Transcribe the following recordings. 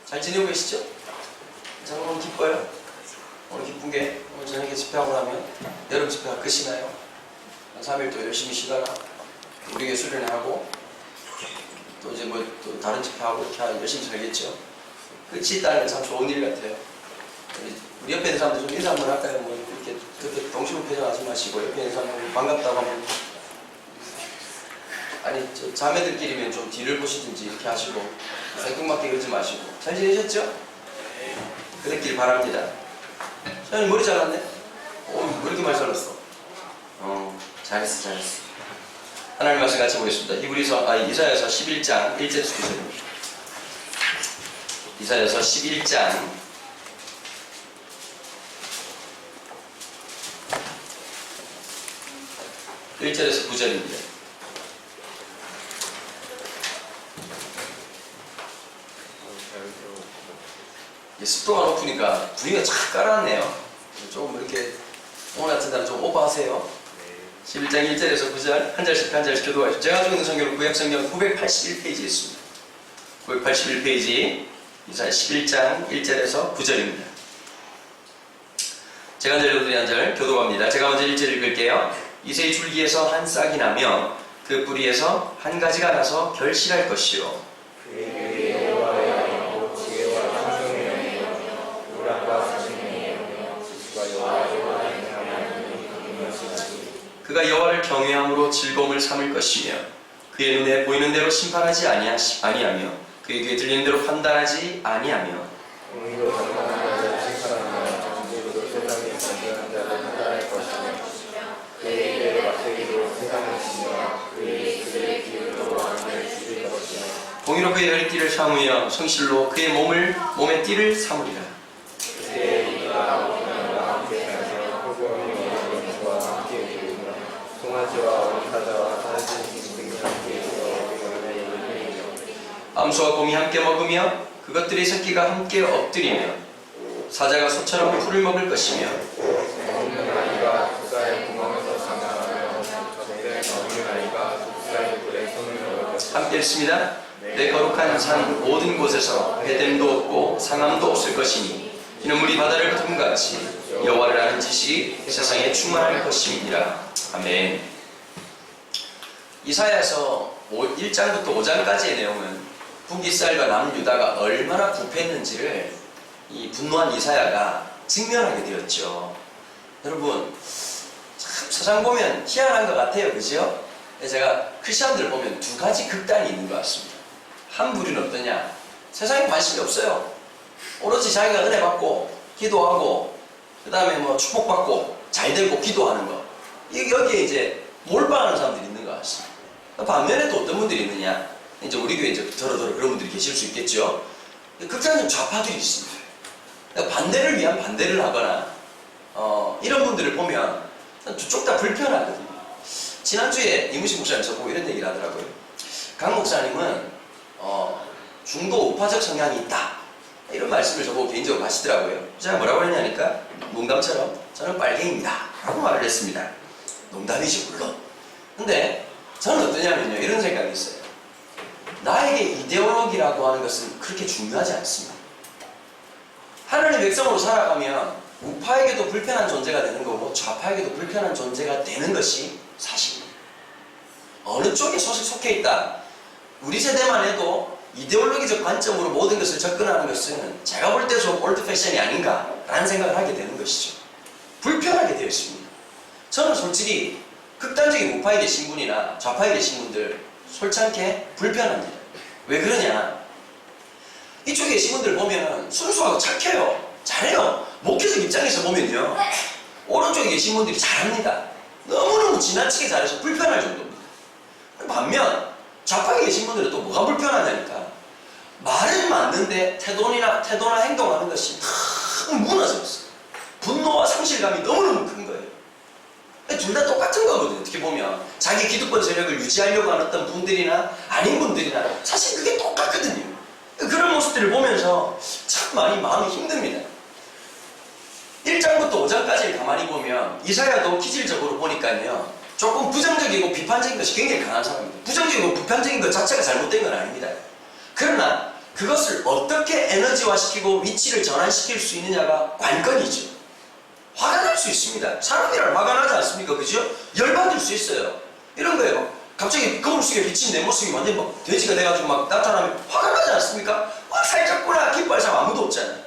잘 지내고 계시죠? 참 오늘 기뻐요. 오늘 기쁜 게 오늘 저녁에 집회하고 나면 여름 집회가 끝이나요? 한 3일 또 열심히 쉬다가 우리 교회 수련회하고 또 이제 뭐 또 다른 집회하고 이렇게 열심히 살겠죠. 끝이 있다는 건 참 좋은 일 같아요. 우리 옆에 있는 사람들 좀 인사 한번 할까요? 뭐 이렇게 그렇게 동심을 표정하지 마시고 옆에 있는 사람들 반갑다고 하면 아니 저 자매들끼리면 좀 뒤를 보시든지 이렇게 하시고 생뚱맞게 그러지 마시고 잘 지내셨죠? 그랬길 바랍니다. 사장님 머리 잘랐네? 왜 이렇게 많이 잘랐어? 잘했어. 하나님 말씀 같이 보겠습니다. 이사야서 11장 1절에서 9절입니다. 이사야서 11장 1절에서 9절입니다. 습도가 높으니까 분위기가 착 깔아놨네요. 조금 이렇게 오늘 같은 날은 좀 오버하세요. 11장 1절에서 9절 한 절씩 교도하시죠. 제가 가지고 있는 성경은 구약성경 981페이지에 있습니다. 981페이지 이사야 11장 1절에서 9절입니다. 제가 먼저 읽어드린 한 절 교도합니다. 제가 먼저 1절 읽을게요. 이새의 줄기에서 한 싹이 나며 그 뿌리에서 한 가지가 나서 결실할 것이요 그가 여호와를 경외함으로 즐거움을 삼을 것이며 그의 눈에 보이는 대로 심판하지 아니하며 그의 귀에 들리는 대로 판단하지 아니하며 공의로 그의 허리띠를 삼으며 성실로 그의 몸의 띠를 삼으리라. 암소와 곰이 함께 먹으며 그것들의 새끼가 함께 엎드리며 사자가 소처럼 풀을 먹을 것이며 함께 읽습니다. 내 거룩한 산 모든 곳에서 배댐도 없고 상함도 없을 것이니 이는 물이 바다를 품같이 여호와를 아는 지식이 세상에 충만할 것입니다. 아멘. 이사야서 1장부터 5장까지의 내용은 북이스라엘과 남유다가 얼마나 부패했는지를 이 분노한 이사야가 직면하게 되었죠. 여러분 참 세상 보면 희한한 것 같아요. 그죠? 제가 크리스천들을 보면 두 가지 극단이 있는 것 같습니다. 한 부류는 어떠냐? 세상에 관심이 없어요. 오로지 자기가 은혜 받고 기도하고 그 다음에 뭐 축복받고 잘되고 기도하는 거 여기에 이제 몰빵하는 사람들이 있는 것 같습니다. 반면에 또 어떤 분들이 있느냐? 이제 우리 교회에 이제 더러더러 그런 분들이 계실 수 있겠죠. 극단적 좌파들이 있습니다. 반대를 위한 반대를 하거나 이런 분들을 보면 두 쪽 다 불편하거든요. 지난주에 이무식 목사님 저보고 이런 얘기를 하더라고요. 강 목사님은 중도 우파적 성향이 있다 이런 말씀을 저보고 개인적으로 하시더라고요. 제가 뭐라고 했냐니까 농담처럼 저는 빨갱입니다 라고 말을 했습니다. 농담이지 물론. 근데 저는 어떠냐면요, 이런 생각이 있어요. 나에게 이데올로기라고 하는 것은 그렇게 중요하지 않습니다. 하나님의 백성으로 살아가면 우파에게도 불편한 존재가 되는 거고 좌파에게도 불편한 존재가 되는 것이 사실입니다. 어느 쪽에 속해 있다. 우리 세대만 해도 이데올로기적 관점으로 모든 것을 접근하는 것은 제가 볼 때 좀 올드 패션이 아닌가라는 생각을 하게 되는 것이죠. 불편하게 되어 있습니다. 저는 솔직히 극단적인 우파에 계신 분이나 좌파에 계신 분들 솔직하게 불편합니다. 왜 그러냐? 이쪽에 계신 분들 보면 순수하고 착해요. 잘해요. 목회적 입장에서 보면요, 오른쪽에 계신 분들이 잘합니다. 너무너무 지나치게 잘해서 불편할 정도입니다. 반면 좌파에 계신 분들은 또 뭐가 불편하냐니까 말은 맞는데 태도나 행동하는 것이 탁 무너져 있어요. 분노와 상실감이 너무너무 큰 거예요. 둘 다 똑같은 거거든요. 어떻게 보면 자기 기득권 세력을 유지하려고 하는 어떤 분들이나 아닌 분들이나 사실 그게 똑같거든요. 그런 모습들을 보면서 참 많이 마음이 힘듭니다. 1장부터 5장까지를 가만히 보면 이사야도 기질적으로 보니까요, 조금 부정적이고 비판적인 것이 굉장히 강한 사람입니다. 부정적이고 비판적인 것 자체가 잘못된 건 아닙니다. 그러나 그것을 어떻게 에너지화시키고 위치를 전환시킬 수 있느냐가 관건이죠. 화가 날 수 있습니다. 사람이란 화가 나지 않습니까? 그죠? 열받을 수 있어요. 이런 거예요. 갑자기 거울 속에 비친 내 모습이 완전 막 돼지가 돼가지고 막 나타나면 화가 나지 않습니까? 살쪘구나 기뻐할 사람 아무도 없잖아요.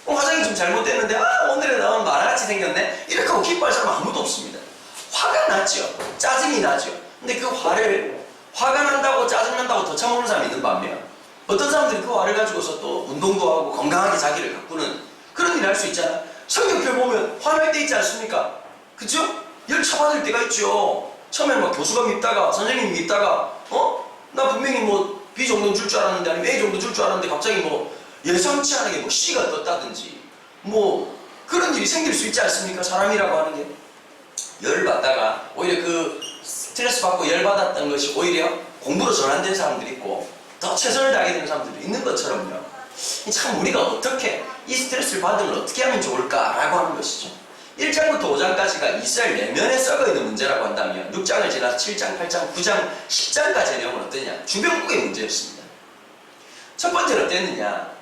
화장이 좀 잘못됐는데 오늘은 너무 마라같이 생겼네? 이렇게 하고 기뻐할 사람 아무도 없습니다. 화가 나죠. 짜증이 나죠. 근데 그 화를 화가 난다고 짜증난다고 더 참아오는 사람이 있는 반면 어떤 사람들이 그 화를 가지고서 또 운동도 하고 건강하게 자기를 가꾸는 그런 일을 할 수 있잖아요. 성경표 보면 화날 때 있지 않습니까? 그죠? 열 쳐받을 때가 있죠. 처음에 막 교수가 밉다가 선생님이 밉다가 나 분명히 뭐 B 정도 줄 줄 알았는데 아니면 A 정도 줄 줄 알았는데 갑자기 뭐 예상치 않게 뭐 C가 떴다든지 뭐 그런 일이 생길 수 있지 않습니까? 사람이라고 하는 게 열받다가 오히려 그 스트레스 받고 열받았던 것이 오히려 공부로 전환된 사람들이 있고 더 최선을 다하게 되는 사람들이 있는 것처럼요. 참 우리가 어떻게 이 스트레스를 받으면 어떻게 하면 좋을까라고 하는 것이죠. 1장부터 5장까지가 이스라엘 내면에 썩어있는 문제라고 한다면 6장을 지나서 7장, 8장, 9장, 10장까지의 내용은 어떠냐? 주변국의 문제였습니다. 첫 번째는 어땠느냐?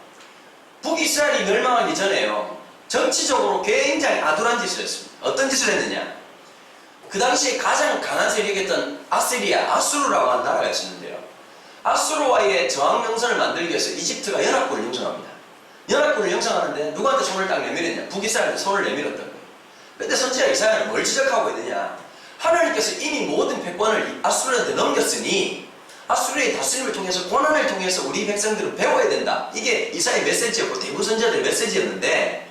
북이스라엘이 멸망하기 전에요. 정치적으로 굉장히 아둔한 짓을 했습니다. 어떤 짓을 했느냐? 그 당시에 가장 강한 세력이었던 아시리아, 아수르라고 하는 나라가 있었는데요. 아수르와의 저항명선을 만들기 위해서 이집트가 연합군을 형성합니다. 연합군을 형성하는데 누구한테 손을 딱 내밀었냐? 북이스라엘한테 손을 내밀었던 거예요. 근데 선지자 이사야는 뭘 지적하고 있느냐? 하나님께서 이미 모든 패권을 아수르한테 넘겼으니 아수르의 다스림을 통해서 고난을 통해서 우리 백성들은 배워야 된다. 이게 이사야의 메시지였고 대부분 선지자들의 메시지였는데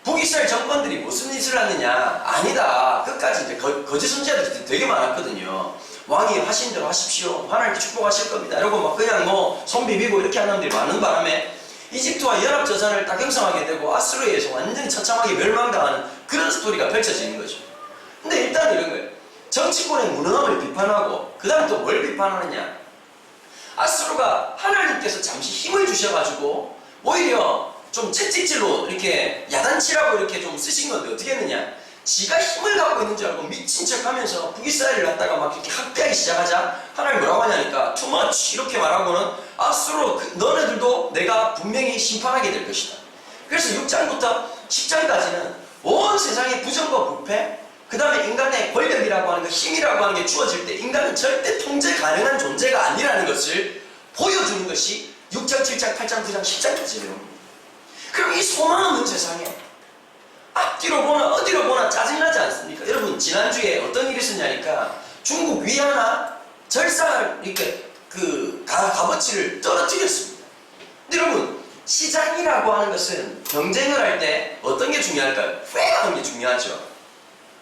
북이스라엘 정권들이 무슨 짓을 하느냐? 아니다. 끝까지 이제 거짓 선지자들이 되게 많았거든요. 왕이 하신 대로 하십시오. 하나님께 축복하실 겁니다. 이러고 막 그냥 뭐 손 비비고 이렇게 하는 놈들이 많은 바람에 이집트와 연합저산을 딱 형성하게 되고 아수르에 의해서 완전히 처참하게 멸망당하는 그런 스토리가 펼쳐지는 거죠. 근데 일단 이런 거예요. 정치권의 무능함을 비판하고 그 다음 또 뭘 비판하느냐? 아수르가 하나님께서 잠시 힘을 주셔가지고 오히려 좀 채찍질로 이렇게 야단치라고 이렇게 좀 쓰신 건데 어떻게 했느냐? 지가 힘을 갖고 있는 줄 알고 미친 척 하면서 북이스라엘을 갖다가 막 이렇게 학대하기 시작하자 하나님 뭐라고 하냐니까 too much 이렇게 말하고는 아수르 너네들도 내가 분명히 심판하게 될 것이다. 그래서 6장부터 10장까지는 온 세상의 부정과 부패 그 다음에 인간의 권력이라고 하는 것 힘이라고 하는 게 주어질 때 인간은 절대 통제 가능한 존재가 아니라는 것을 보여주는 것이 6장, 7장, 8장, 9장, 10장까지 내용입니다. 그럼 이 소망 없는 세상에 앞뒤로 보나 어디로 보나 짜증나지 않습니까? 여러분 지난주에 어떤 일이 있었냐니까 중국 위안화 절상을 이렇게 그 값어치를 떨어뜨렸습니다. 근데 여러분 시장이라고 하는 것은 경쟁을 할 때 어떤 게 중요할까요? 페어한 게 중요하죠.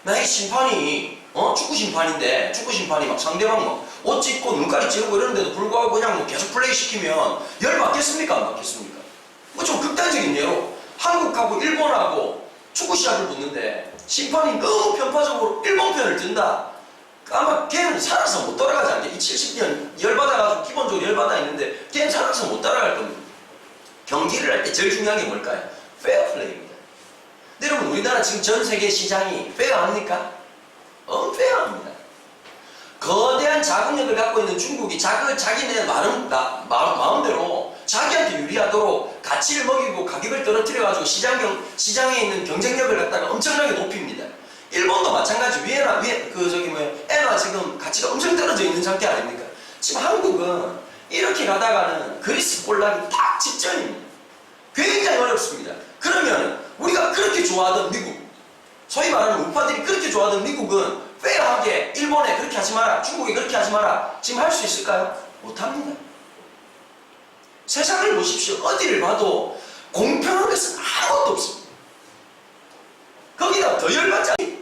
나의 심판이 축구 심판인데 축구 심판이 막 상대방 막 옷 찢고 눈가리 찌르고 이러는데도 불구하고 그냥 뭐 계속 플레이 시키면 열 받겠습니까? 안 받겠습니까? 뭐 좀 극단적인 예로 한국하고 일본하고 축구 시합을 붙는데 심판이 너무 편파적으로 일본 편을 든다. 아마 걔는 살아서 못 따라가지 않게 이 70년 열받아가지고 기본적으로 열받아 있는데 걔는 살아서 못 따라갈 겁니다. 경기를 할 때 제일 중요한 게 뭘까요? 페어플레이입니다. 근데 여러분 우리나라 지금 전 세계 시장이 페어합니까? 언페어합니다. 거대한 자금력을 갖고 있는 중국이 자기네 마음대로 자기한테 유리하도록 가치를 먹이고 가격을 떨어뜨려가지고 시장에 있는 경쟁력을 갖다가 엄청나게 높입니다. 일본도 마찬가지. 엔화 지금 가치가 엄청 떨어져 있는 상태 아닙니까? 지금 한국은 이렇게 가다가는 그리스 꼴나기 딱 직전입니다. 굉장히 어렵습니다. 그러면 우리가 그렇게 좋아하던 미국, 소위 말하는 우파들이 그렇게 좋아하던 미국은 페어하게 일본에 그렇게 하지 마라, 중국에 그렇게 하지 마라 지금 할 수 있을까요? 못합니다. 세상을 보십시오. 어디를 봐도 공평한 것은 아무것도 없습니다. 거기다 더 열받지 않습니다.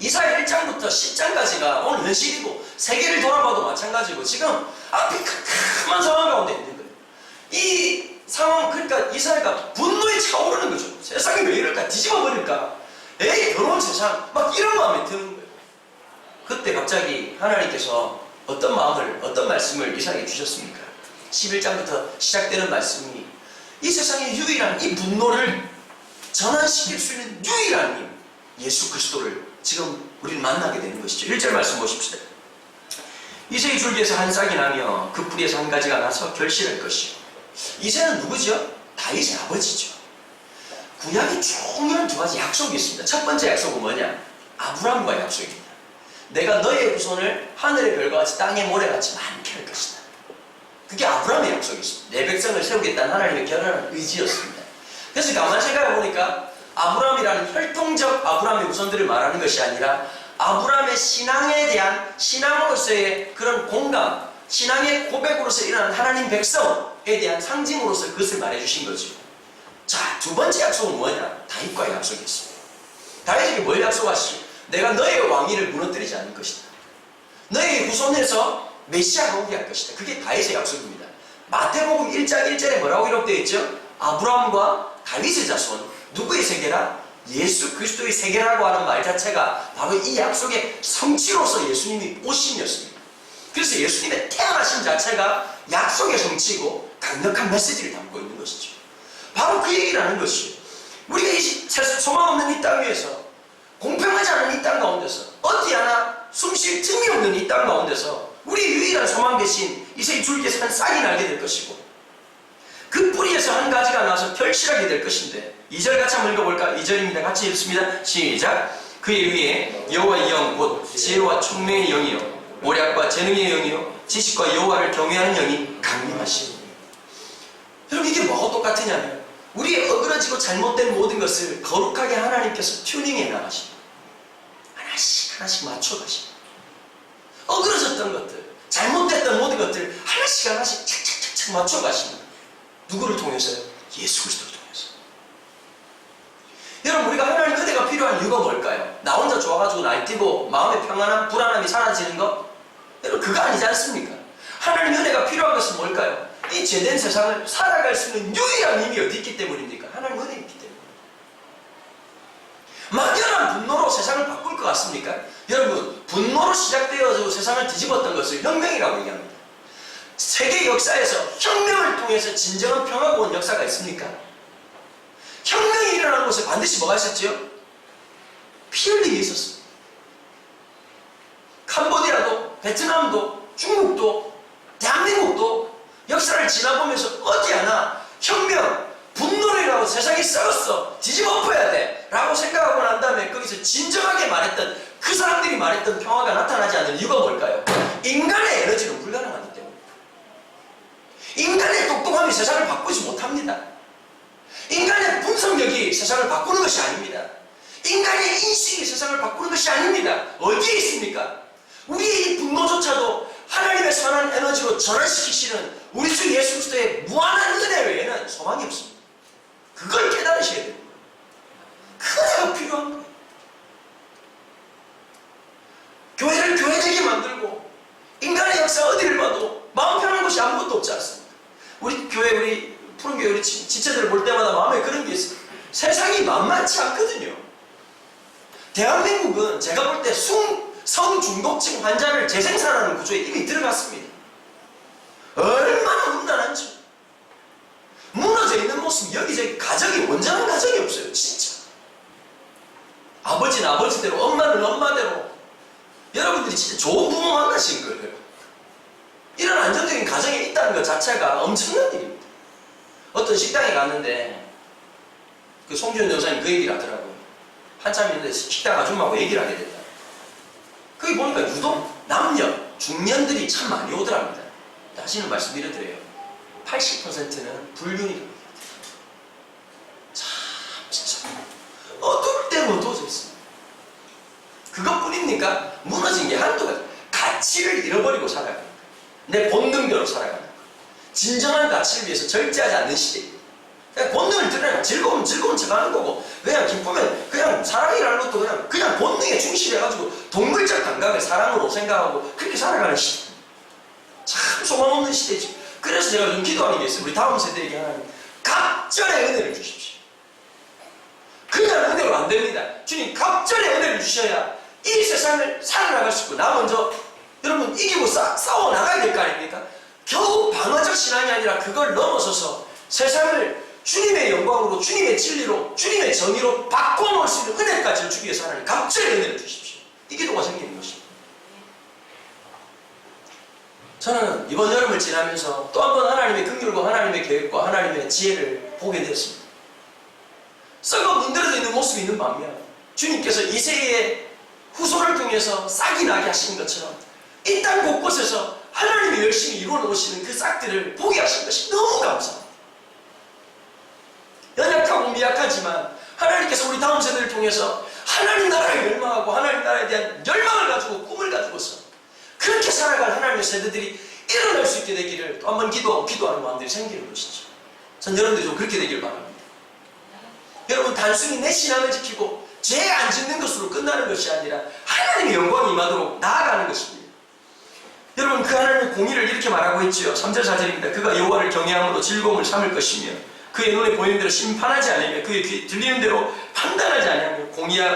이사야 1장부터 10장까지가 오늘 현실이고 세계를 돌아봐도 마찬가지고 지금 앞이 캄캄한 상황 가운데 있는 거예요. 이 상황 그러니까 이사야가 분노에 차오르는 거죠. 세상이 왜 이럴까? 뒤집어 버릴까? 에이 더러운 세상 막 이런 마음이 드는 거예요. 그때 갑자기 하나님께서 어떤 말씀을 이사야에게 주셨습니까? 11장부터 시작되는 말씀이 이 세상의 유일한 이 분노를 전환시킬 수 있는 유일한 힘 예수 그리스도를 지금 우리는 만나게 되는 것이죠. 1절 말씀 보십시다. 이새의 줄기에서 한 싹이 나며 그 뿌리에서 한 가지가 나서 결실할 것이요 이새는 누구죠? 다윗의 아버지죠. 구약에 중요한 두 가지 약속이 있습니다. 첫 번째 약속은 뭐냐? 아브라함과의 약속입니다. 내가 너의 후손을 하늘의 별과 같이 땅의 모래같이 많게 할 것이다. 그게 아브라함의 약속이 있습니다. 내 백성을 세우겠다는 하나님의 결연한 의지였습니다. 그래서 가만히 생각해 보니까 아브라함이라는 혈통적 아브라함의 후손들을 말하는 것이 아니라 아브라함의 신앙에 대한 신앙으로서의 그런 공감, 신앙의 고백으로서 일어난 하나님 백성에 대한 상징으로서 그것을 말해주신 거죠. 자, 두 번째 약속은 뭐냐? 다윗과의 약속이 있습니다. 다윗에게 뭘 약속하시죠? 내가 너의 왕위를 무너뜨리지 않을 것이다. 너의 후손에서 메시아가 오게 할 것이다. 그게 다윗의 약속입니다. 마태복음 1장 1절에 뭐라고 기록되어 있죠? 아브라함과 다윗의 자손, 누구의 세계라? 예수 그리스도의 세계라고 하는 말 자체가 바로 이 약속의 성취로서 예수님이 오심이었습니다. 그래서 예수님의 태어나심 자체가 약속의 성취이고 강력한 메시지를 담고 있는 것이죠. 바로 그 얘기를 하는 것이에요. 우리가 이 소망 없는 이 땅 위에서, 공평하지 않은 이 땅 가운데서, 어디 하나 숨 쉴 틈이 없는 이 땅 가운데서 우리의 유일한 소망 대신 이새 줄기에서 한 싹이 나게 될 것이고, 그 뿌리에서 한 가지가 나와서 결실하게 될 것인데, 2절 같이 한번 읽어볼까? 2절입니다. 같이 읽습니다. 시작. 그의 위에 여호와의 영 곧 지혜와 총명의 영이요 모략과 재능의 영이요 지식과 여호와를 경외하는 영이 강림하시니. 여러분, 이게 뭐하고 똑같으냐면 우리의 어그러지고 잘못된 모든 것을 거룩하게 하나님께서 튜닝해 나가십니다. 하나씩 하나씩 맞춰가십니다. 어그러졌던 것들, 잘못됐던 모든 것들 하나씩 하나씩 착착착착 맞춰가십니다. 누구를 통해서요? 예수 그리스도를 통해서. 여러분, 우리가 하나님 은혜가 필요한 이유가 뭘까요? 나 혼자 좋아가지고 날뛰고 마음의 평안함, 불안함이 사라지는 것? 여러분, 그거 아니지 않습니까? 하나님 은혜가 필요한 것은 뭘까요? 이 죄된 세상을 살아갈 수 있는 유일한 힘이 어디 있기 때문입니까? 하나님 은혜가 있기 때문에. 막연한 분노로 세상을 바꿀 것 같습니까? 여러분, 분노로 시작되어서 세상을 뒤집었던 것을 혁명이라고 얘기합니다. 세계 역사에서 혁명을 통해서 진정한 평화가 온 역사가 있습니까? 혁명이 일어나는 곳에 반드시 뭐가 있었지요? 피 흘림이 있었습니다. 캄보디아도, 베트남도, 중국도, 대한민국도 역사를 지나보면서 어디 하나 혁명, 분노를 일어나고 세상이 썩었어, 뒤집어 엎어야 돼 라고 생각하고 난 다음에 거기서 진정하게 말했던 그 사람들이 말했던 평화가 나타나지 않는 이유가 뭘까요? 인간의 에너지는 불가능하기 때문에. 인간의 똑똑함이 세상을 바꾸지 못합니다. 인간의 분석력이 세상을 바꾸는 것이 아닙니다. 인간의 인식이 세상을 바꾸는 것이 아닙니다. 어디에 있습니까? 우리의 이 분노조차도 하나님의 선한 에너지로 전환시키시는 우리 주 예수 그리스도의 무한한 은혜 외에는 소망이 없습니다. 그걸 깨달으셔야 됩니다. 그 은혜가 필요한 거예요. 교회를 교회되게 만들고 인간의 역사 어디를 봐도 마음 편한 것이 아무것도 없지 않습니까? 우리 교회, 우리 푸른교회 우리 지체들을 볼 때마다 마음에 그런 게 있어요. 세상이 만만치 않거든요. 대한민국은 제가 볼 때 성중독증 환자를 재생산하는 구조에 이미 들어갔습니다. 얼마나 음란한지. 무너져 있는 모습, 여기저기 가정이 온전한 가정이 없어요. 진짜. 아버지는 아버지대로, 엄마는 엄마대로. 여러분들이 진짜 좋은 부모 만나신 거예요. 이런 안정적인 가정에 있다는 것 자체가 엄청난 일입니다. 어떤 식당에 갔는데 그 송지현 여사님 그 얘기를 하더라고요. 한참 있는데 식당 아줌마하고 얘기를 하게 됐다. 거기 보니까 유독 남녀, 중년들이 참 많이 오더랍니다. 다시는 말씀드려드려요. 80%는 불륜이라고 얘기합니다. 참 진짜 어떨 때는 어두워져 있습니다. 그것뿐입니까? 무너진 게 한두 가지. 가치를 잃어버리고 살아가는 거예요. 내 본능대로 살아가는 거예요. 진정한 가치를 위해서 절제하지 않는 시대입니다. 그냥 본능을 드러내면 즐거운 척 하는 거고, 그냥 기쁘면 그냥 사랑이라는 것도 그냥 본능에 충실해가지고 동물적 감각을 사랑으로 생각하고 그렇게 살아가는 시대. 참 소망 없는 시대지. 그래서 제가 좀 기도하는 게 있어요. 우리 다음 세대에게 하나님 갑절의 은혜를 주십시오. 그냥 은혜로 안 됩니다. 주님 갑절의 은혜를 주셔야 이 세상을 살아나갈 수 있고, 나 먼저 여러분 이기고 싸워 나가야 될 거 아닙니까? 겨우 방어적 신앙이 아니라 그걸 넘어서서 세상을 주님의 영광으로, 주님의 진리로, 주님의 정의로 바꿔놓을 수 있는 은혜까지를 주기 위해서 하나님 갑절의 은혜를 주십시오. 이 기도가 생기는 것입니다. 저는 이번 여름을 지나면서 또 한 번 하나님의 긍휼과 하나님의 계획과 하나님의 지혜를 보게 되었습니다. 썩어 문드러져 있는 모습이 있는 반면 주님께서 이새의 후손을 통해서 싹이 나게 하시는 것처럼 이 땅 곳곳에서 하나님이 열심히 이루어 놓으시는 그 싹들을 보게 하신 것이 너무 감사합니다. 연약하고 미약하지만 하나님께서 우리 다음 세대를 통해서 하나님 나라를 열망하고 하나님 나라에 대한 열망을 가지고 꿈을 가지고서 그렇게 살아갈 하나님의 세대들이 일어날 수 있게 되기를 또 한 번 기도하는 마음들이 생기는 것이죠. 전 여러분들이 좀 그렇게 되기를 바랍니다. 여러분, 단순히 내 신앙을 지키고 죄 안 짓는 것으로 끝나는 것이 아니라 하나님의 영광이 임하도록 나아가는 것입니다. 여러분, 그 하나님의 공의를 이렇게 말하고 있죠. 3절 4절입니다. 그가 여호와를 경외함으로 즐거움을 삼을 것이며 그의 눈에 보이는 대로 심판하지 아니하며 그의 귀에 들리는 대로 판단하지 아니하며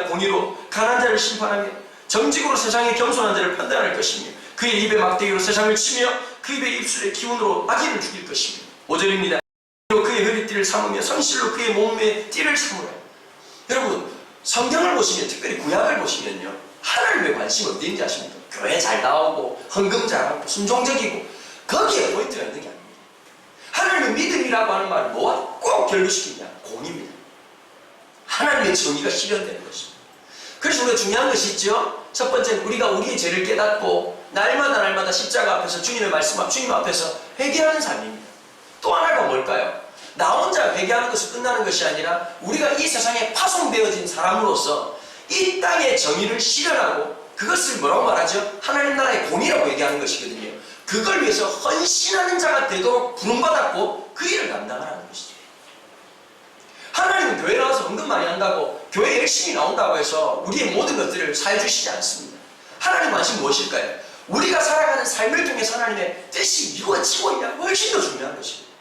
공의로 강한 자를 심판하며 정직으로 세상의 겸손한 자를 판단할 것이며 그의 입에 막대기로 세상을 치며 그 입의 입술의 기운으로 악인을 죽일 것이며 5절입니다. 그의 허리띠를 삼으며 성실로 그의 몸에 띠를 삼으라. 여러분, 성경을 보시면, 특별히 구약을 보시면요, 하나님의 관심이 어디 있는지 아십니까? 교회 잘 나오고 헌금 잘하고 순종적이고 거기에 포인트가 있는 게 아닙니다. 하나님의 믿음이라고 하는 말을 뭐와 꼭 결부시키냐? 공의입니다. 하나님의 정의가 실현되는 것입니다. 그래서 우리가 중요한 것이 있죠. 첫 번째는 우리가 우리의 죄를 깨닫고 날마다 십자가 앞에서 주님의 말씀 앞 주님 앞에서 회개하는 삶입니다. 또 하나가 뭘까요? 나 혼자 회개하는 것이 끝나는 것이 아니라 우리가 이 세상에 파송되어진 사람으로서 이 땅의 정의를 실현하고 그것을 뭐라고 말하죠? 하나님 나라의 공의라고 얘기하는 것이거든요. 그걸 위해서 헌신하는 자가 되도록 부름받았고 그 일을 감당하라는 것이죠. 하나님은 교회 나와서 헌금 많이 한다고 교회 열심히 나온다고 해서 우리의 모든 것들을 사해주시지 않습니다. 하나님 관심 무엇일까요? 우리가 살아가는 삶을 통해서 하나님의 뜻이 이루어지고 있냐? 훨씬 더 중요한 것입니다.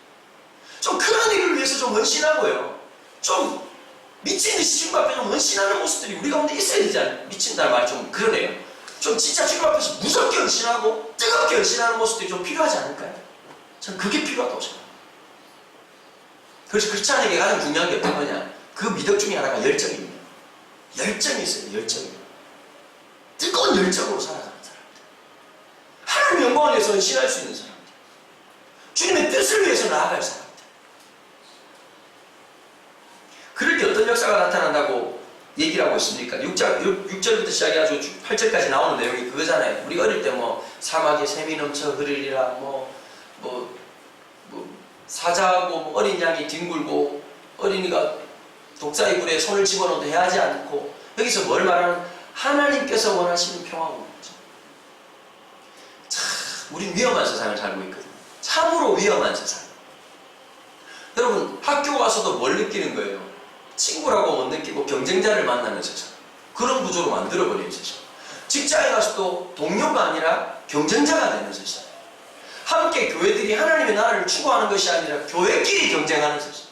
좀 그런 일을 위해서 좀 헌신하고요. 좀 미친 듯이 주님 앞에 좀 헌신하는 모습들이 우리 가운데 있어야 되지 않나요? 미친다는 말이 좀 그러네요. 좀 진짜 주님 앞에서 무섭게 헌신하고 뜨겁게 헌신하는 모습들이 좀 필요하지 않을까요? 저는 그게 필요하다고 생각합니다. 그래서 크리스찬에게 가장 중요한 게 어떤 거냐? 그 미덕 중에 하나가 열정입니다. 열정이 있어요. 열정이. 뜨거운 열정으로 살아가는 사람입니다. 하나님의 영광을 위해서 헌신할 수 있는 사람입니다. 주님의 뜻을 위해서 나아갈 사람입니다. 그럴 때 어떤 역사가 나타난다고 얘기를 하고 있습니까? 6절부터 시작해가지고 8절까지 나오는 내용이 그거잖아요. 우리 어릴 때 뭐 사막에 샘이 넘쳐 흐르리라 사자하고 어린 양이 뒹굴고 어린이가 독사의 굴에 손을 집어넣어도 해하지 않고 여기서 뭘 말하는? 하나님께서 원하시는 평화가 오는 거죠. 참, 우린 위험한 세상을 살고 있거든요. 참으로 위험한 세상. 여러분, 학교 가서도 뭘 느끼는 거예요? 친구라고 못 느끼고 경쟁자를 만나는 세상. 그런 구조로 만들어버리는 세상. 직장에 가서도 동료가 아니라 경쟁자가 되는 세상. 함께 교회들이 하나님의 나라를 추구하는 것이 아니라 교회끼리 경쟁하는 세상.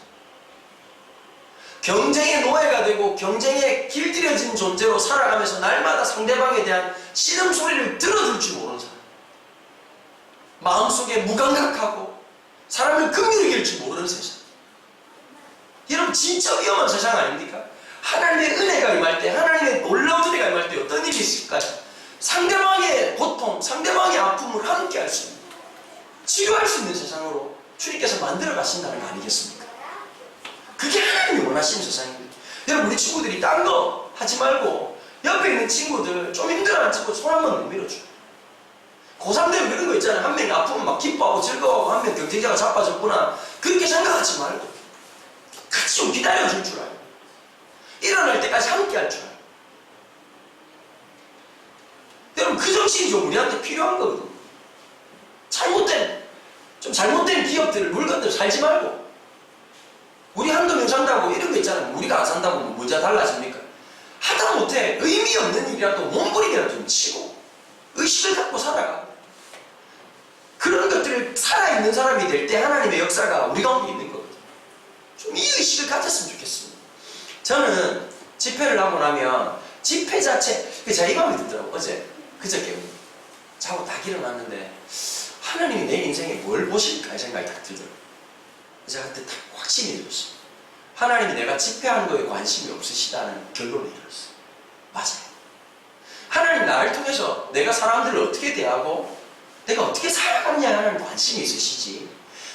경쟁의 노예가 되고 경쟁에 길들여진 존재로 살아가면서 날마다 상대방에 대한 씨름소리를 들어줄 줄 모르는 사람. 마음속에 무감각하고 사람을 긍휼히 여길 줄 모르는 세상. 여러분, 진짜 위험한 세상 아닙니까? 하나님의 은혜가 임할 때, 하나님의 놀라운 은혜가 임할 때 어떤 일이 있을까요? 상대방의 고통, 상대방의 아픔을 함께 할 수 있는, 치료할 수 있는 세상으로 주님께서 만들어 가신다는 거 아니겠습니까? 그게 하나님이 원하시는 세상입니다. 여러분, 우리 친구들이 딴 거 하지 말고 옆에 있는 친구들 좀 힘들어 안 찍고 손 한번 내밀어줘요. 고3 되면 그런 거 있잖아요. 한 명이 아프면 막 기뻐하고 즐거워하고 한 명 경쟁자가 자빠졌구나. 그렇게 생각하지 말고 같이 좀 기다려줄 줄 알고 일어날 때까지 함께 할 줄 알고. 여러분, 그 정신이 좀 우리한테 필요한 거거든요. 잘못된 기업들을, 물건들 살지 말고 우리 한두 명 산다고 이런 거 있잖아요. 우리가 안 산다고 뭐가 달라집니까? 하다못해 의미 없는 일이라도 몸부림이라도 좀 치고 의식을 갖고 살아가. 그런 것들을 살아있는 사람이 될 때 하나님의 역사가 우리 가운데 있는 거거든요. 좀 이 의식을 가졌으면 좋겠습니다. 저는 집회를 하고 나면 집회 자체, 제가 이 마음이 들더라고요. 그저께 자고 딱 일어났는데 하나님이 내 인생에 뭘 보실까 이 생각이 딱 들더라고요. 제가 그때 딱 확신이 들었어요. 하나님이 내가 집회하는 거에 관심이 없으시다는 결론을 이뤘어요. 맞아요. 하나님 나를 통해서 내가 사람들을 어떻게 대하고 내가 어떻게 살아갔냐는 관심이 있으시지.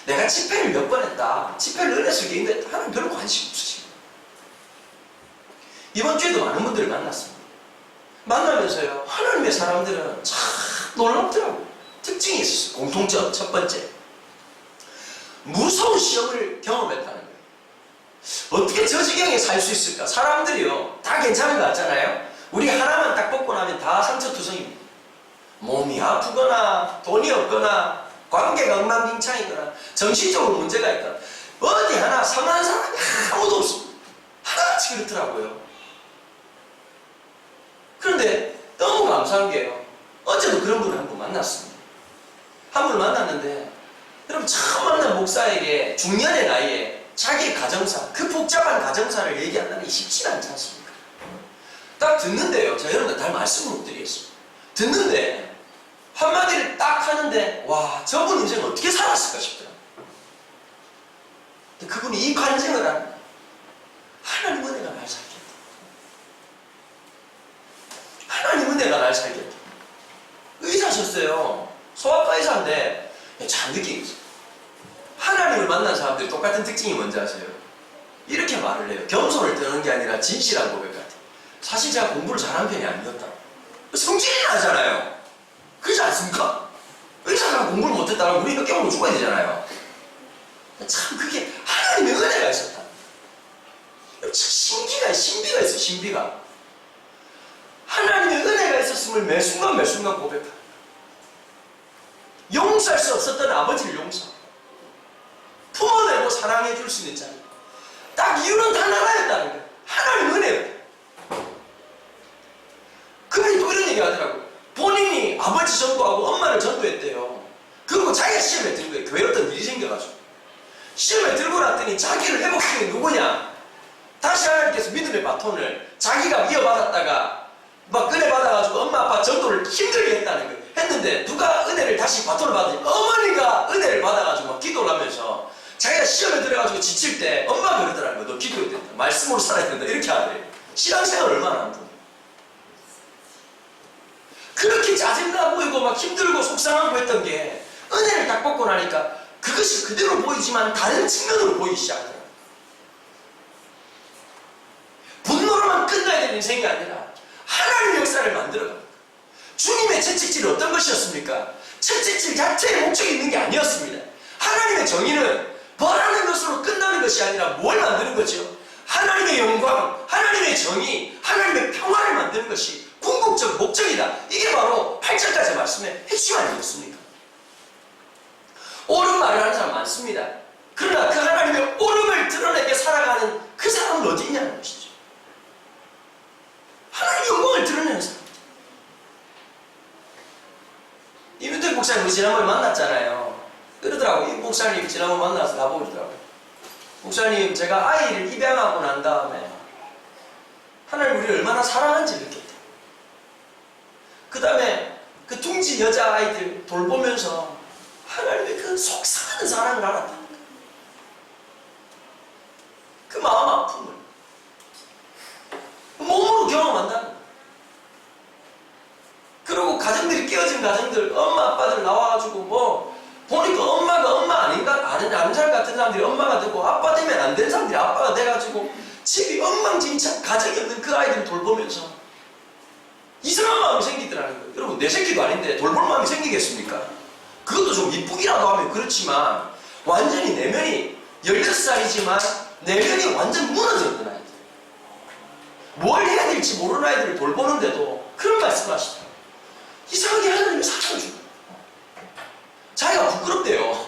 내가 집회를 몇 번 했다, 집회를 은혜 속에 있는데 하나님 별로 관심 없으시고. 이번 주에도 많은 분들을 만났습니다. 만나면서요, 하나님의 사람들은 참 놀랍더라고요. 특징이 있었어요. 공통점 첫 번째, 무서운 시험을 경험했다는 거예요. 어떻게 저 지경에 살 수 있을까? 사람들이요, 다 괜찮은 거 같잖아요. 우리 하나만 딱 벗고 나면 다 상처투성입니다. 몸이 아프거나 돈이 없거나 관계가 엉망진창이거나 정신적으로 문제가 있거나 어디 하나 상한 사람이 아무도 없습니다. 하나같이 그렇더라고요. 그런데 너무 감사한 게요, 어제도 그런 분을 한 분 만났습니다. 한 분을 만났는데, 여러분 처음 만난 목사에게 중년의 나이에 자기의 가정사, 그 복잡한 가정사를 얘기한다는 게 쉽지 않지 않습니까? 딱 듣는데요, 제가 여러분들 다 말씀을 못 드리겠습니다. 듣는데 한마디를 딱 하는데, 와, 저분 인생 어떻게 살았을까 싶더라고요. 그분이 이 간증을 하는, 하나님 은혜가 날 살겠다, 하나님 은혜가 날 살겠다. 의사셨어요. 소아과 의사인데 잘 느끼겠어요. 하나님을 만난 사람들이 똑같은 특징이 뭔지 아세요? 이렇게 말을 해요. 겸손을 떠는 게 아니라 진실한 고백 같아요. 사실 제가 공부를 잘하는 편이 아니었다. 성질이 나잖아요. 그렇지 않습니까? 의사가 공부를 못했다면 우리가 깨물고 죽어야 되잖아요. 참 그게 하나님의 은혜가 있었다. 신비가 있어, 신비가. 하나님의 은혜가 있었음을 매 순간 고백하다. 용서할 수 없었던 아버지를 용서하고 품어내고 사랑해 줄 수 있는 자리. 딱 이유는 단 하나였다는 거예요. 하나님 은혜예요. 그분이 또 이런 얘기 하더라고요. 본인이 아버지 전도하고 엄마를 전도했대요. 그리고 자기가 시험에 든 거예요. 교회 어떤 일이 생겨가지고 시험에 들고 났더니 자기를 회복시킨 게 누구냐? 다시 하나님께서 믿음의 바톤을 자기가 이어받았다가 막 은혜 받아가지고 엄마 아빠 전도를 힘들게 했다는 거예요. 했는데 누가 은혜를 다시 바톤을 받으니 어머니가 은혜를 받아가지고 막 기도를 하면서 자기가 시험에 들어가지고 지칠 때 엄마가 그러더라는 거예요. 너 기도해야 된다, 말씀으로 살아야 된다, 이렇게 하더래요. 신앙생활 얼마나 안 돼. 그렇게 짜증나 보이고 막 힘들고 속상하고 했던 게 은혜를 딱 받고 나니까 그것이 그대로 보이지만 다른 측면으로 보이기 시작하더라고요. 분노로만 끝나야 되는 인생이 아니라 하나님의 역사를 만들어갑니다. 주님의 채찍질이 어떤 것이었습니까? 채찍질 자체에 목적이 있는 게 아니었습니다. 하나님의 정의는 벌하는 것으로 끝나는 것이 아니라 뭘 만드는 거죠? 하나님의 영광, 하나님의 정의, 하나님의 평화를 만드는 것이 궁극적 목적이다. 이게 바로 8절까지 말씀의 핵심 아니겠습니까? 옳은 말을 하는 사람 많습니다. 그러나 그 하나님의 옳음을 드러내게 살아가는 그 사람은 어디 있냐는 것이죠. 하나님의 영광을 드러내는 사람. 이민택 목사님 지난번에 만났잖아요. 그러더라고요. 이 목사님 지난번 만나서 나보고 그러더라고요. 목사님, 제가 아이를 입양하고 난 다음에 하나님 우리를 얼마나 사랑하는지 느꼈다. 그 다음에 그 둥지 여자아이들 돌보면서 하나님의 그 속상한 사랑을 알았다. 그 마음 아픔을 몸으로 경험한다는 거예요. 그리고 가정들이 깨어진 가정들, 엄마 아빠들 나와가지고 뭐 보니까 엄마가 엄마 아닌가? 아는 사람 같은 사람들이 엄마가 되고 아빠 되면 안 되는 사람들이 아빠가 돼가지고 집이 엉망진창, 가정이 없는 그 아이들을 돌보면서 이상한 마음이 생기더라는 거예요. 여러분, 내 새끼도 아닌데 돌볼 마음이 생기겠습니까? 그것도 좀 이쁘기라도 하면 그렇지만 완전히 내면이 16살이지만 내면이 완전 무너져 있는 아이들, 뭘 해야 될지 모르는 아이들을 돌보는데도 그런 말씀을 하시더라고요. 이상하게 하나님이 사랑을 주고 자기가 부끄럽대요.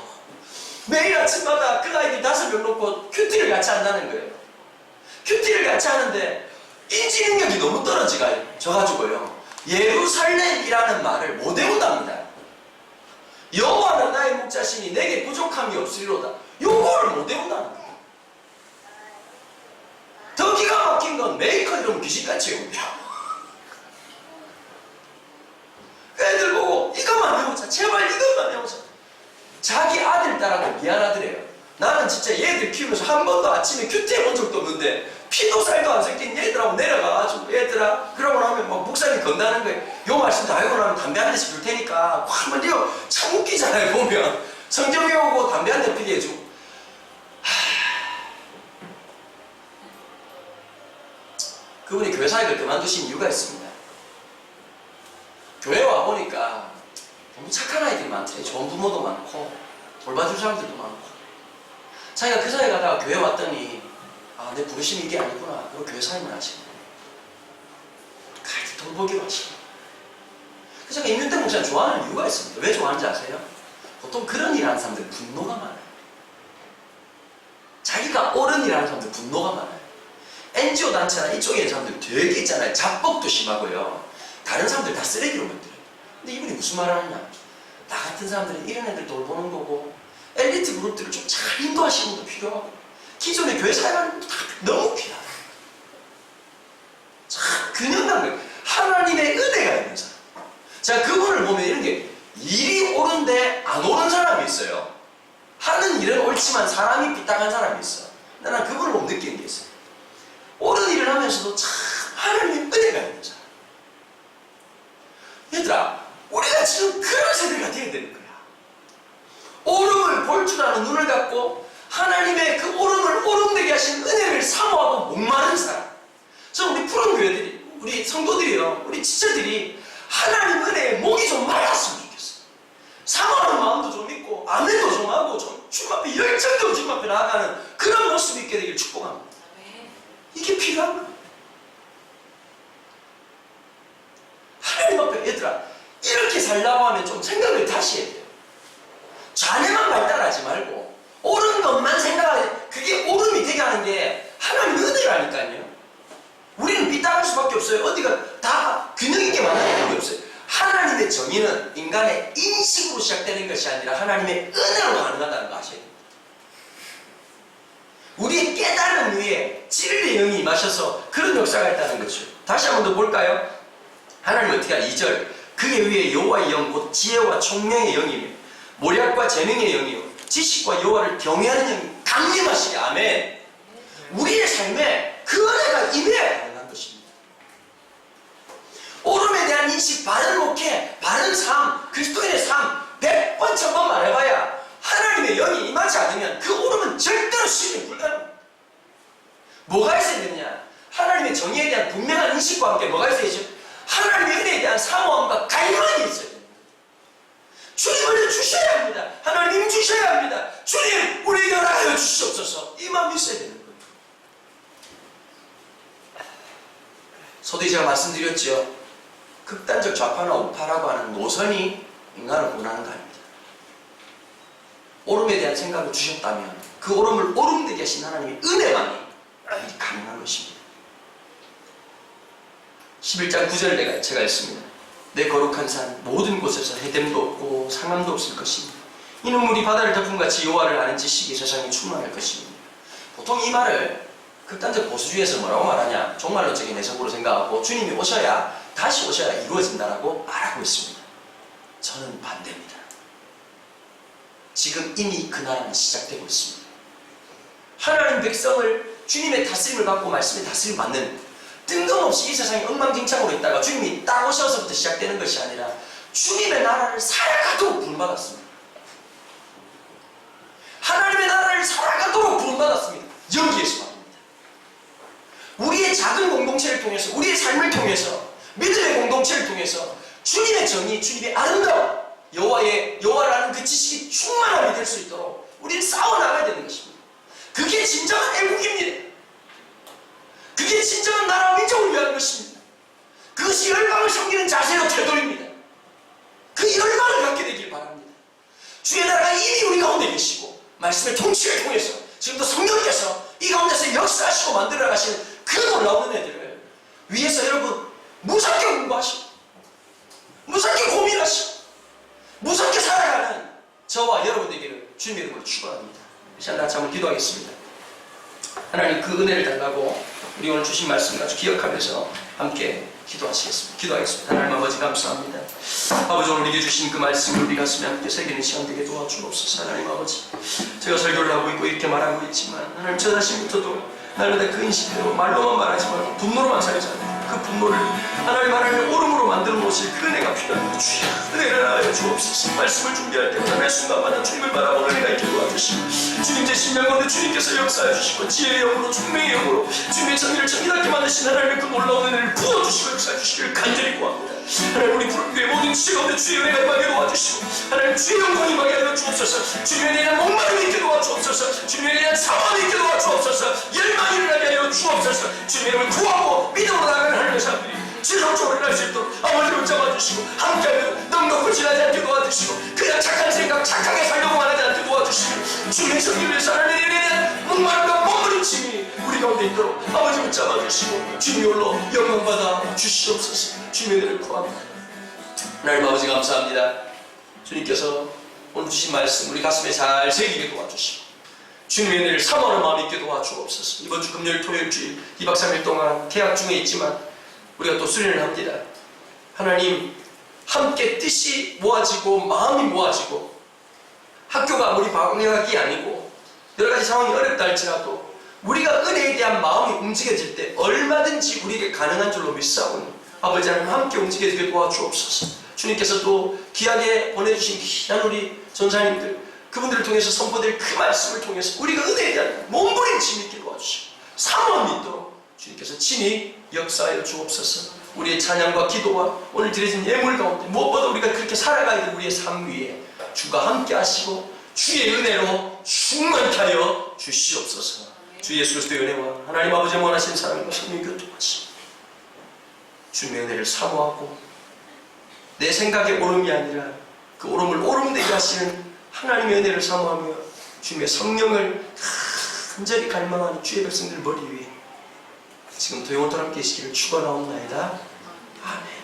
매일 아침마다 그 아이들 5명 놓고 큐티를 같이 한다는 거예요. 큐티를 같이 하는데 인지 능력이 너무 떨어져가지고요, 예루살렘이라는 말을 못 외운답니다. 여호와는 나의 목자시니 내게 부족함이 없으리로다. 요거를 못 외운다는 거예요. 더 기가 막힌 건 메이커 이름 귀신같이 외운대요. 애들 보고 이것만 외우자, 제발 이것만 외우자. 자기 아들 딸한테 미안하더래요. 나는 진짜 얘들 키우면서 한 번도 아침에 큐티 해본 적도 없는데 피도 살도 안 섞인 얘들하고 내려가가지고 얘들아 그러고 나면 막 목사님 건다는 거예요. 요 말씀 다 알고 나면 담배 한 대씩 줄 테니까 한번 이거 참 웃기잖아요. 보면 성경 외우고 담배 한 대 피게 해주고. 그분이 교회 사역을 그만두신 이유가 있습니다. 교회 와보니까 너무 착한 아이들이 많더래. 좋은 부모도 많고 돌봐줄 사람들도 많고. 자기가 그 사회 가다가 교회 왔더니 아, 내 부르심이 이게 아니구나. 그리고 교회 사역을 하시네. 같이 돌보기로 하시네. 그래서 제가 임윤택 목사님 좋아하는 이유가 있습니다. 왜 좋아하는지 아세요? 보통 그런 일 하는 사람들 분노가 많아요. 자기가 옳은 일 하는 사람들 분노가 많아요. NGO 단체나 이쪽에 있는 사람들 되게 있잖아요. 자뻑도 심하고요. 다른 사람들 다 쓰레기로 만들어요. 근데 이분이 무슨 말을 하느냐. 나 같은 사람들은 이런 애들 돌보는 거고 엘리트 그룹들을 좀 잘 인도하시는 것도 필요하고 기존의 교회 사역하는 것도 다 너무 필요하다. 참 균형난 거예요. 하나님의 은혜가 있는 사람. 자, 그분을 보면 이런 게 일이 옳은데 안 옳은 사람이 있어요. 하는 일은 옳지만 사람이 삐딱한 사람이 있어. 근데 난 그분을 보면 느끼는 게 있어요. 옳은 일을 하면서도 참 하나님의 은혜가 있는 사람. 얘들아, 우리가 지금 그런 세대가 되어야 되는 거야. 옳음을 볼 줄 아는 눈을 갖고 하나님의 그 옳음을 옳음되게 하신 은혜를 사모하고 목마른 사람. 저 우리 푸른 교회들이, 우리 성도들이요, 우리 지체들이 하나님 은혜에 목이 좀 말랐으면 좋겠어. 사모하는 마음도 좀 있고 아멘도 좀 하고 좀 주님 앞에 열정적으로 주님 앞에 나아가는 그런 모습이 있게 되길 축복합니다. 이게 필요한 거예요. 하나님 앞에 얘들아 이렇게 살려고 하면 좀 생각을 다시 해야 돼요. 자네만 발달하지 말고 옳은 것만 생각하지. 그게 옳음이 되게 하는 게 하나님의 은혜라니까요. 우리는 삐딱할 수밖에 없어요. 어디가 다 균형 있게 만나는 게 없어요. 하나님의 정의는 인간의 인식으로 시작되는 것이 아니라 하나님의 은혜로 가능하다는 거 아셔야 됩니다. 우리의 깨달음 위에 진리의 영이 임하셔서 그런 역사가 있다는 거죠. 다시 한 번 더 볼까요? 하나님 어떻게 하냐. 2절 그의 위에 여호와의 영 곧 지혜와 총명의 영이며 모략과 재능의 영이요 지식과 여호와를 경외하는 영이 강림하시게. 아멘. 우리의 삶에 그 은혜가 임해야 가능한 것입니다. 옳음에 대한 인식, 바른 목회, 바른 삶, 그리스도인의 삶 100번 1000번 말해봐야 하나님의 영이 임하지 않으면 그 옳음은 절대로 실현이 불가능합니다. 뭐가 있어야 되느냐? 하나님의 정의에 대한 분명한 인식과 함께 뭐가 있어야죠? 하나님의 은혜에 대한 사모함과 갈망이 있어야 됩니다. 주님을 주셔야 합니다. 하나님 주셔야 합니다. 주님 우리에게 허락하여 주시옵소서. 이 마음이 있어야 되는 거예요. 서두에 제가 말씀드렸죠. 극단적 좌파나 우파라고 하는 노선이 인간을 구원하는 거 아닙니다. 옳음에 대한 생각을 주셨다면 그 옳음을 옳음되게 하신 하나님의 은혜만이 가능한 것입니다. 11장 9절 제가 했습니다. 내 거룩한 산 모든 곳에서 해됨도 없고 상함도 없을 것입니다. 이는 물이 바다를 덮음같이 여호와를 아는 지식이 세상에 충만할 것입니다. 보통 이 말을 극단적 보수주의에서 뭐라고 말하냐, 종말론적인 해석으로 생각하고 주님이 오셔야 다시 오셔야 이루어진다라고 말하고 있습니다. 저는 반대입니다. 지금 이미 그 나라는 시작되고 있습니다. 하나님 백성을 주님의 다스림을 받고 말씀의 다스림을 받는, 뜬금없이 이 세상에 엉망진창으로 있다가 주님이 딱 오셔서부터 시작되는 것이 아니라 주님의 나라를 살아가도록 부름받았습니다. 하나님의 나라를 살아가도록 부름받았습니다. 여기에서 말입니다. 우리의 작은 공동체를 통해서, 우리의 삶을 통해서, 믿음의 공동체를 통해서 주님의 정의, 주님의 아름다움, 여호와를 아는 그 지식이 충만함이 될 수 있도록 우리는 싸워나가야 되는 것입니다. 그게 진정한 애국입니다. 그게 진정한 나라와 민족을 위한 것입니다. 그것이 열방을 섬기는 자세로 태도입니다. 그 열방을 갖게 되길 바랍니다. 주의 나라가 이미 우리 가운데 계시고 말씀의 통치를 통해서 지금도 성령께서 이 가운데서 역사하시고 만들어 가시는 그 놀라운 은혜들을 위해서 여러분 무섭게 공부하시고 무섭게 고민하시고 무섭게 살아가는 저와 여러분들에게는 주님의 이름으로 축원합니다. 이 시간 같이 한번 기도하겠습니다. 하나님 그 은혜를 달라고 우리 오늘 주신 말씀을 아주 기억하면서 함께 기도하겠습니다. 하나님 아버지 감사합니다. 아버지 오늘 우리에게 주신 그 말씀을 우리 가슴에 함께 새기는 시간 되게 도와주옵소서. 하나님 아버지 제가 설교를 하고 있고 이렇게 말하고 있지만 하나님 저 자신부터도 날마다 그 인식대로 말로만 말하지 말고 분노로만 살지 않고 그 분노를 하나님 오름으로 만들어 놓으실 그 은혜가 필요합니다. 주여 은혜를 하여 주옵소서. 말씀을 준비할 때마다 매 순간마다 주님을 바라보는 은혜가 있게 도와주시고 주님 제 심령 가운데 주님께서 역사해 주시고 지혜의 영으로 총명의 영으로 주님의 정의를 정의롭게 만드신 하나님의 그 놀라운 은혜를 부어주시고 역사해 주시기를 간절히 구합니다. 하나님 우리 부르기에 모든 지혜 가운데 주의 은혜가 임하게 도와주시고 하나님 주의 영광이 임하게 하여 주옵소서. 주님에 대한 목마름이 있게 도와주옵소서. 주님에 대한 사모함이 있게 도와주옵소서. 열망이 일어나게 하여 주옵소서. 주님의 이름을 구하고 믿음으로 나아가는 하나님의 사람들이 지속적으로 일할 수 있도록 아버지를 잡아주시고 함께하며 넉넉히 지나지 않게 도와주시고 그냥 착한 생각 착하게 살려고만 하지 않게 도와주시고 주님의 정의를 위해서 하나님의 일에 대한 목마름과 몸부림침이 우리 가운데 있도록 아버지를 잡아주시고 주님의 홀로 영광받아 주시옵소서. 주님의 은혜를 구합니다. 하나님 아버지 감사합니다. 주님께서 오늘 주신 말씀 우리 가슴에 잘 새기게 도와주시고 주님의 은혜를 사모하는 마음이 있게 도와주옵소서. 이번 주 금요일 토요일 주일 2박 3일 동안 계약 중에 있지만 우리가 또 수련을 합니다. 하나님 함께 뜻이 모아지고 마음이 모아지고 학교가 아무리 방학이 아니고 여러가지 상황이 어렵다 할지라도 우리가 은혜에 대한 마음이 움직여질 때 얼마든지 우리에게 가능한 줄로 믿사오니 아버지 하나님 함께 움직여지게 도와주옵소서. 주님께서 또 귀하게 보내주신 귀한 우리 전사님들 그분들을 통해서 선포될 그 말씀을 통해서 우리가 은혜에 대한 몸부림침이 있게 도와주시고 사모함이 있도록 주님께서 친히 역사하여 주옵소서. 우리의 찬양과 기도와 오늘 드려진 예물 가운데 무엇보다 우리가 그렇게 살아가야 될 우리의 삶 위에 주가 함께 하시고 주의 은혜로 충만케 하여 주시옵소서. 주 예수 그리스도의 은혜와 하나님 아버지의 원하시는 사랑과 성령의 교통하심 주님의 은혜를 사모하고 내 생각의 오름이 아니라 그 오름을 오름되게 하시는 하나님의 은혜를 사모하며 주님의 성령을 간절히 갈망하는 주의 백성들 머리 위에 지금도 영원토록 함께 계시기를 축원하옵나이다. 아멘.